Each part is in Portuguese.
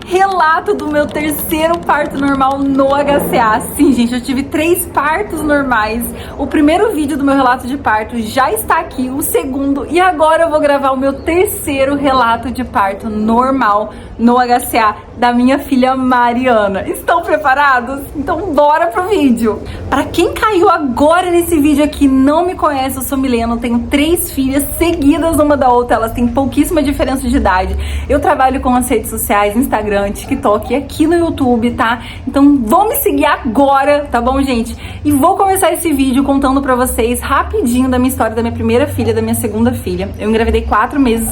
Relato do meu terceiro parto normal no HCA. Sim, gente, eu tive 3 partos normais. O primeiro vídeo do meu relato de parto já está aqui, o segundo, e agora eu vou gravar o meu terceiro relato de parto normal no HCA da minha filha Mariana. Estão preparados? Então bora pro vídeo! Pra quem caiu agora nesse vídeo aqui e não me conhece, eu sou Milena, eu tenho 3 filhas seguidas uma da outra, elas têm pouquíssima diferença de idade. Eu trabalho com as redes sociais, Instagram, TikTok e aqui no YouTube, tá? Então vão me seguir agora, tá bom, gente? E vou começar esse vídeo contando pra vocês rapidinho da minha história da minha primeira filha, da minha segunda filha. Eu engravidei 4 meses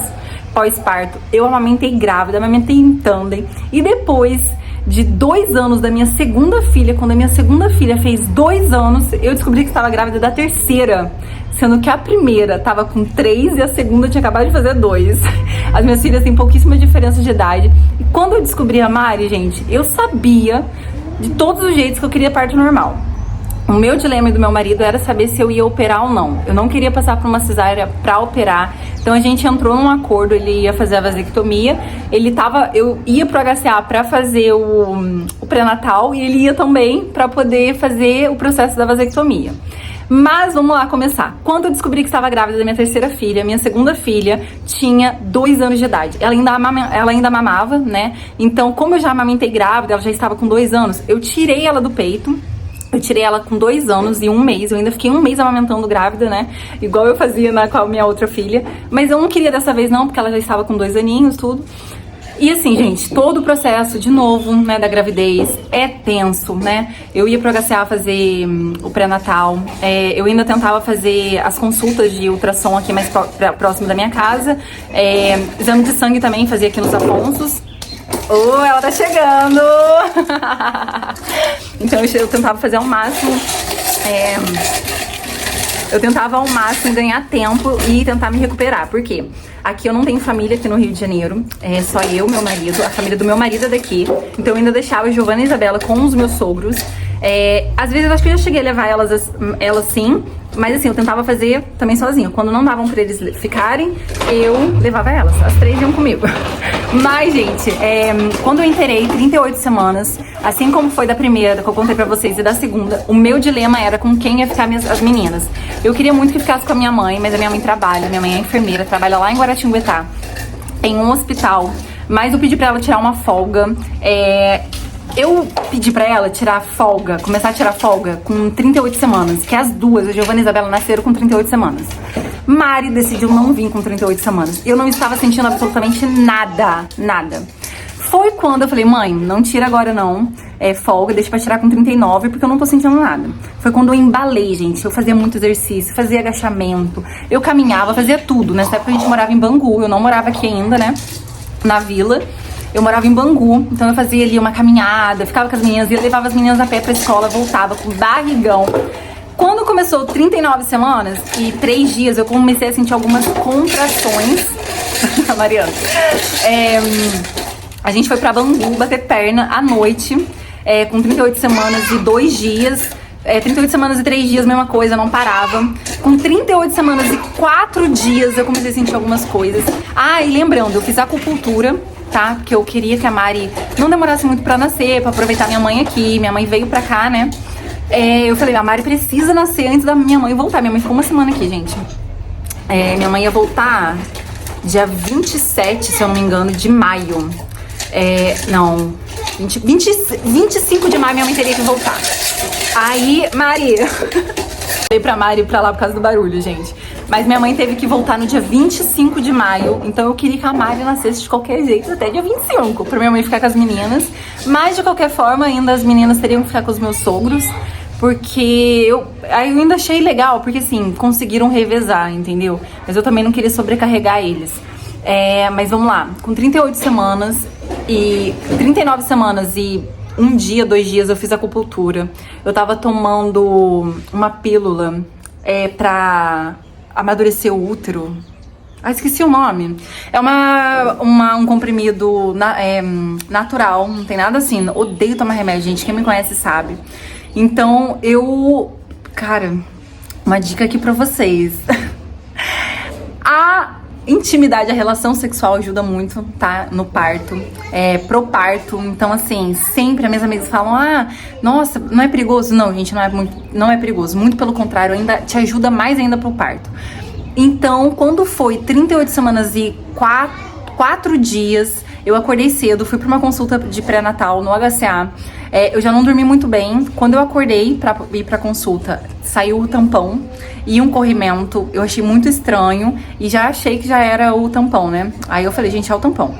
pós-parto, eu amamentei grávida, amamentei em tandem, e depois de 2 anos da minha segunda filha, quando a minha segunda filha fez 2 anos, eu descobri que estava grávida da terceira, sendo que a primeira estava com 3 e a segunda tinha acabado de fazer 2. As minhas filhas têm pouquíssima diferença de idade. E quando eu descobri a Mari, gente, eu sabia de todos os jeitos que eu queria parto normal. O meu dilema e do meu marido era saber se eu ia operar ou não. Eu não queria passar por uma cesárea pra operar. Então a gente entrou num acordo, ele ia fazer a vasectomia. Eu ia pro HCA pra fazer o pré-natal e ele ia também pra poder fazer o processo da vasectomia. Mas vamos lá começar. Quando eu descobri que estava grávida da minha terceira filha, minha segunda filha tinha 2 anos de idade. Ela ainda mamava, né? Então, como eu já amamentei grávida, ela já estava com 2 anos, eu tirei ela do peito. Eu tirei ela com 2 anos e 1 mês. Eu ainda fiquei 1 mês amamentando grávida, né? Igual eu fazia com a minha outra filha. Mas eu não queria dessa vez não, porque ela já estava com 2 aninhos, tudo. E assim, gente, todo o processo, de novo, né, da gravidez é tenso, né? Eu ia pro HCA fazer o pré-natal. Eu ainda tentava fazer as consultas de ultrassom aqui mais próximo da minha casa. Exame de sangue também fazia aqui nos Afonsos. Oh, ela tá chegando! Então eu tentava fazer ao máximo. Eu tentava ao máximo ganhar tempo e tentar me recuperar. Por quê? Aqui eu não tenho família aqui no Rio de Janeiro. É só eu, meu marido. A família do meu marido é daqui. Então eu ainda deixava a Giovana e a Isabela com os meus sogros. Às vezes eu acho que eu já cheguei a levar elas sim. Mas assim, eu tentava fazer também sozinha. Quando não davam pra eles ficarem, eu levava elas. As 3 iam comigo. Mas, gente, quando eu inteirei 38 semanas, assim como foi da primeira, que eu contei pra vocês, e da segunda, o meu dilema era com quem ia ficar as meninas. Eu queria muito que ficasse com a minha mãe, mas a minha mãe trabalha. Minha mãe é enfermeira, trabalha lá em Guaratinguetá. Tem um hospital. Mas eu pedi pra ela tirar uma folga. Eu pedi pra ela tirar folga, começar a tirar folga com 38 semanas, que as duas, a Giovana e a Isabela, nasceram com 38 semanas. Mari decidiu não vir com 38 semanas. Eu não estava sentindo absolutamente nada, nada. Foi quando eu falei, mãe, não tira agora não, folga, deixa pra tirar com 39, porque eu não tô sentindo nada. Foi quando eu embalei, gente, eu fazia muito exercício, fazia agachamento, eu caminhava, fazia tudo. Nessa época a gente morava em Bangu, eu não morava aqui ainda, né, na vila. Eu morava em Bangu, então eu fazia ali uma caminhada, ficava com as meninas, eu levava as meninas a pé pra escola, voltava com barrigão. Quando começou 39 semanas e 3 dias, eu comecei a sentir algumas contrações. Mariana. A gente foi pra Bangu bater perna à noite, com 38 semanas e 2 dias. 38 semanas e 3 dias, mesma coisa, não parava. Com 38 semanas e 4 dias, eu comecei a sentir algumas coisas. E lembrando, eu fiz acupuntura, tá? Porque eu queria que a Mari não demorasse muito pra nascer, pra aproveitar minha mãe aqui. Minha mãe veio pra cá, né? Eu falei, a Mari precisa nascer antes da minha mãe voltar. Minha mãe ficou 1 semana aqui, gente. Minha mãe ia voltar dia 27, se eu não me engano, de maio. 25 de maio minha mãe teria que voltar. Aí, Mari... Falei pra Mari ir pra lá por causa do barulho, gente. Mas minha mãe teve que voltar no dia 25 de maio. Então eu queria que a Mari nascesse de qualquer jeito até dia 25, pra minha mãe ficar com as meninas. Mas de qualquer forma, ainda as meninas teriam que ficar com os meus sogros. Porque eu ainda achei legal, porque assim, conseguiram revezar, entendeu? Mas eu também não queria sobrecarregar eles. Mas vamos lá, com 38 semanas e 39 semanas e 1 dia, 2 dias eu fiz acupuntura. Eu tava tomando uma pílula pra amadurecer o útero. Esqueci o nome. É um comprimido natural, não tem nada assim. Odeio tomar remédio, gente. Quem me conhece sabe. Então, Cara, uma dica aqui pra vocês. intimidade, a relação sexual ajuda muito, tá? No parto, pro parto. Então, assim, sempre as minhas amigas falam, ah, nossa, não é perigoso? Não, gente, não é perigoso. Muito pelo contrário, ainda te ajuda mais ainda pro parto. Então, quando foi 38 semanas e 4 dias, eu acordei cedo, fui pra uma consulta de pré-natal no HCA. Eu já não dormi muito bem. Quando eu acordei pra ir pra consulta, saiu o tampão e um corrimento. Eu achei muito estranho e já achei que já era o tampão, né? Aí eu falei, gente, é o tampão.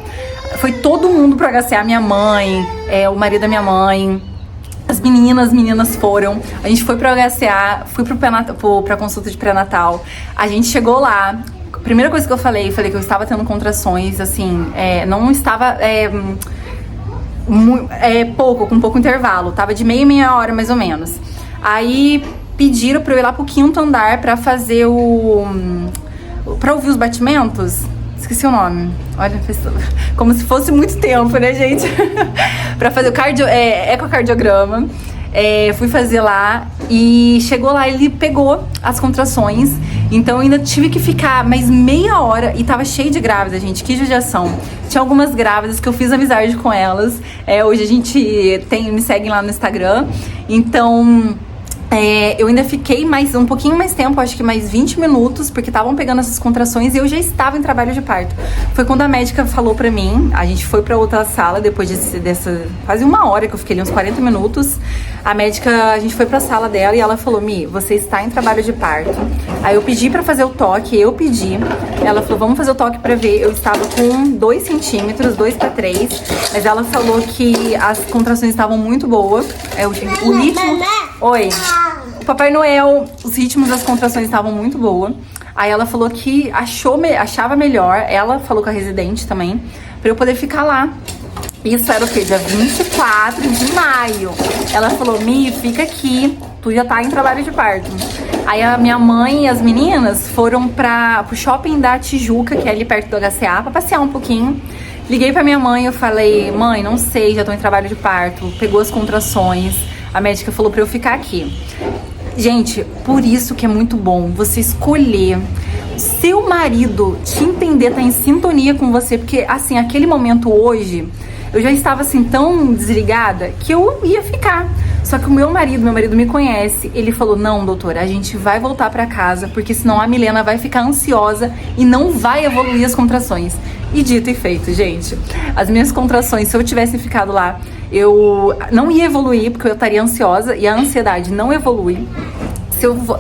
Foi todo mundo pro HCA, minha mãe, o marido da minha mãe, as meninas foram. A gente foi pro HCA, fui pra consulta de pré-natal. A gente chegou lá. A primeira coisa que eu falei que eu estava tendo contrações, assim, não estava... com pouco intervalo, tava de meia hora mais ou menos. Aí pediram pra eu ir lá pro 5º andar pra fazer pra ouvir os batimentos. Esqueci o nome. Olha, como se fosse muito tempo, né, gente? Pra fazer o ecocardiograma. Fui fazer lá e chegou lá, ele pegou as contrações. Então eu ainda tive que ficar mais meia hora e tava cheio de grávidas, gente, que judiação. Tinha algumas grávidas que eu fiz amizade com elas. Hoje a gente me seguem lá no Instagram. Então eu ainda fiquei um pouquinho mais tempo, acho que mais 20 minutos, porque estavam pegando essas contrações e eu já estava em trabalho de parto. Foi quando a médica falou pra mim, a gente foi pra outra sala depois dessa quase uma hora que eu fiquei ali, uns 40 minutos. A gente foi pra sala dela e ela falou, Mi, você está em trabalho de parto. Aí eu pedi pra fazer o toque, ela falou, vamos fazer o toque pra ver. Eu estava com 2 centímetros, 2 para 3, mas ela falou que as contrações estavam muito boas. O ritmo... Oi. O Papai Noel, os ritmos das contrações estavam muito boas. Aí ela falou que achava melhor, ela falou com a residente também, pra eu poder ficar lá. Isso era o quê? Dia 24 de maio. Ela falou, Mi, fica aqui, tu já tá em trabalho de parto. Aí a minha mãe e as meninas foram pro shopping da Tijuca, que é ali perto do HCA, pra passear um pouquinho. Liguei pra minha mãe, eu falei, mãe, não sei, já tô em trabalho de parto, pegou as contrações. A médica falou pra eu ficar aqui. Gente, por isso que é muito bom você escolher seu marido, te entender, tá em sintonia com você, porque assim, aquele momento hoje, eu já estava assim tão desligada que eu ia ficar. Só que o meu marido me conhece, ele falou, não, doutora, a gente vai voltar pra casa, porque senão a Milena vai ficar ansiosa e não vai evoluir as contrações. E dito e feito, gente, as minhas contrações, se eu tivesse ficado lá, eu não ia evoluir, porque eu estaria ansiosa e a ansiedade não evolui.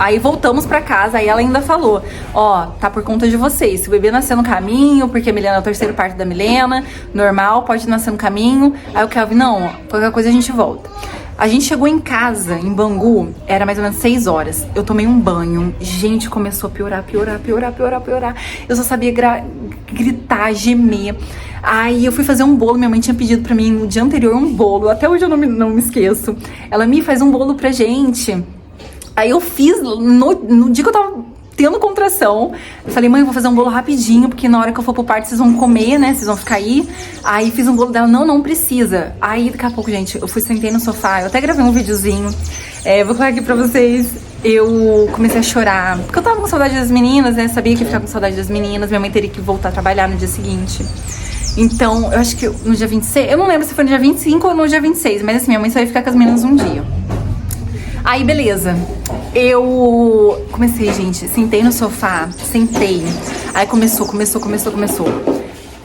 Aí voltamos pra casa, aí ela ainda falou, ó, tá por conta de vocês, se o bebê nascer no caminho, porque a Milena é o 3º parto da Milena, normal, pode nascer no caminho. Aí o Kelvin, não, qualquer coisa a gente volta. A gente chegou em casa, em Bangu, era mais ou menos 6 horas. Eu tomei um banho, gente, começou a piorar. Eu só sabia gritar, gemer. Aí eu fui fazer um bolo, minha mãe tinha pedido pra mim no dia anterior um bolo, até hoje eu não me esqueço. Ela, me faz um bolo pra gente. Aí eu fiz, no dia que eu tava tendo contração, eu falei, mãe, eu vou fazer um bolo rapidinho, porque na hora que eu for pro parto vocês vão comer, né, vocês vão ficar aí. Aí fiz um bolo dela, não precisa. Aí daqui a pouco, gente, eu sentei no sofá, eu até gravei um videozinho, vou colocar aqui pra vocês. Eu comecei a chorar, porque eu tava com saudade das meninas, né, sabia que ia ficar com saudade das meninas, minha mãe teria que voltar a trabalhar no dia seguinte. Então, eu acho que no dia 26, eu não lembro se foi no dia 25 ou no dia 26, mas assim, minha mãe só ia ficar com as meninas um dia. Aí, beleza. Eu comecei, gente, sentei no sofá, Aí começou.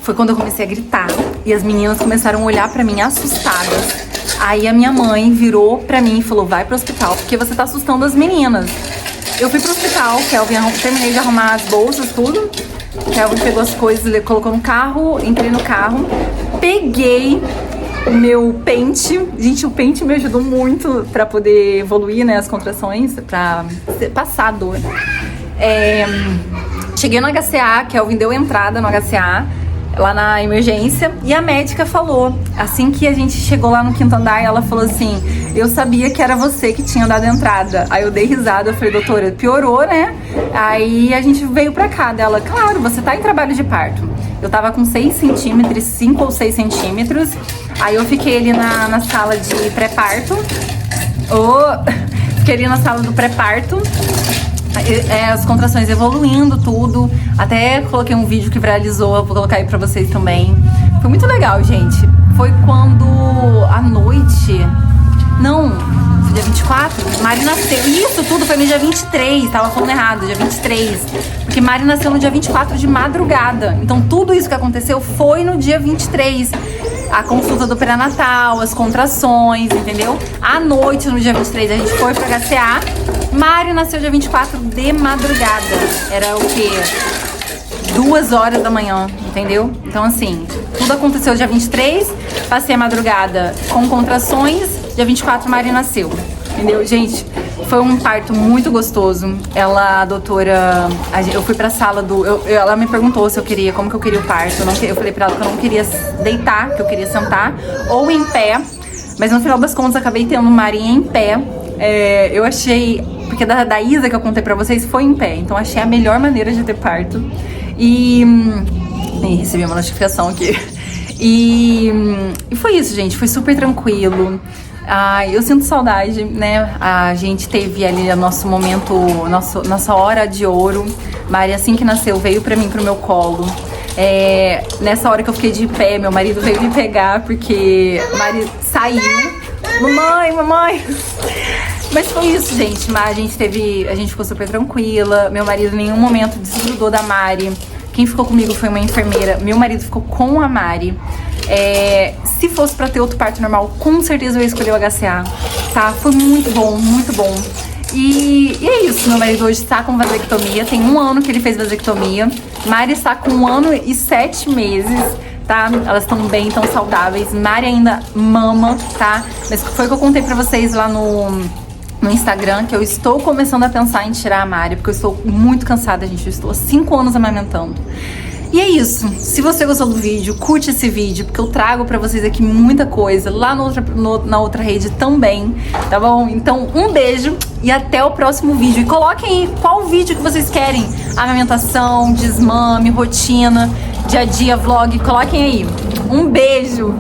Foi quando eu comecei a gritar e as meninas começaram a olhar pra mim assustadas. Aí a minha mãe virou pra mim e falou, vai pro hospital, porque você tá assustando as meninas. Eu fui pro hospital, terminei de arrumar as bolsas, tudo. Kelvin pegou as coisas, colocou no carro, entrei no carro, peguei o meu pente. Gente, o pente me ajudou muito pra poder evoluir, né, as contrações, pra passar a dor. Cheguei no HCA, Kelvin deu entrada no HCA, lá na emergência, e a médica falou, assim que a gente chegou lá no 5º andar, ela falou assim, eu sabia que era você que tinha dado entrada. Aí eu dei risada, eu falei, doutora, piorou, né? Aí a gente veio pra cá, dela, claro, você tá em trabalho de parto. Eu tava com 6 centímetros, 5 ou 6 centímetros, aí eu fiquei ali na sala de pré-parto, fiquei ali na sala do pré-parto. as contrações evoluindo, tudo. Até coloquei um vídeo que viralizou, vou colocar aí pra vocês também. Foi muito legal, gente. Foi quando à noite... Não, foi dia 24, Mari nasceu. Isso tudo foi no dia 23, tava falando errado, dia 23. Porque Mari nasceu no dia 24 de madrugada. Então tudo isso que aconteceu foi no dia 23. A consulta do pré-natal, as contrações, entendeu? À noite, no dia 23, a gente foi pra HCA. Mari nasceu dia 24 de madrugada. Era o quê? 2 horas da manhã, entendeu? Então, assim, tudo aconteceu dia 23, passei a madrugada com contrações, dia 24 Mari nasceu, entendeu? Gente, foi um parto muito gostoso. Ela, a doutora, eu fui pra sala ela me perguntou se eu queria, como que eu queria o parto. Eu falei pra ela que eu não queria deitar, que eu queria sentar, ou em pé, mas no final das contas acabei tendo Mari em pé. Eu achei, porque da Isa que eu contei pra vocês foi em pé, então achei a melhor maneira de ter parto. E recebi uma notificação aqui. E foi isso, gente. Foi super tranquilo. Eu sinto saudade, né? A gente teve ali o nosso momento, nossa hora de ouro. Mari, assim que nasceu, veio pra mim, pro meu colo. Nessa hora que eu fiquei de pé, meu marido veio me pegar, porque Mari saiu. Mamãe! Mas foi isso, gente. A gente ficou super tranquila. Meu marido em nenhum momento desgrudou da Mari. Quem ficou comigo foi uma enfermeira. Meu marido ficou com a Mari. Se fosse pra ter outro parto normal, com certeza eu ia escolher o HCA, tá? Foi muito bom, muito bom. E é isso, meu marido hoje está com vasectomia. Tem 1 ano que ele fez vasectomia. Mari está com 1 ano e 7 meses. Tá? Elas estão bem, estão saudáveis. Mari ainda mama, tá? Mas foi o que eu contei pra vocês lá no Instagram, que eu estou começando a pensar em tirar a Mari, porque eu estou muito cansada, gente. Eu estou há 5 anos amamentando. E é isso. Se você gostou do vídeo, curte esse vídeo, porque eu trago pra vocês aqui muita coisa, lá na outra rede também, tá bom? Então, um beijo e até o próximo vídeo. E coloquem aí qual vídeo que vocês querem. Amamentação, desmame, rotina, dia a dia, vlog. Coloquem aí. Um beijo!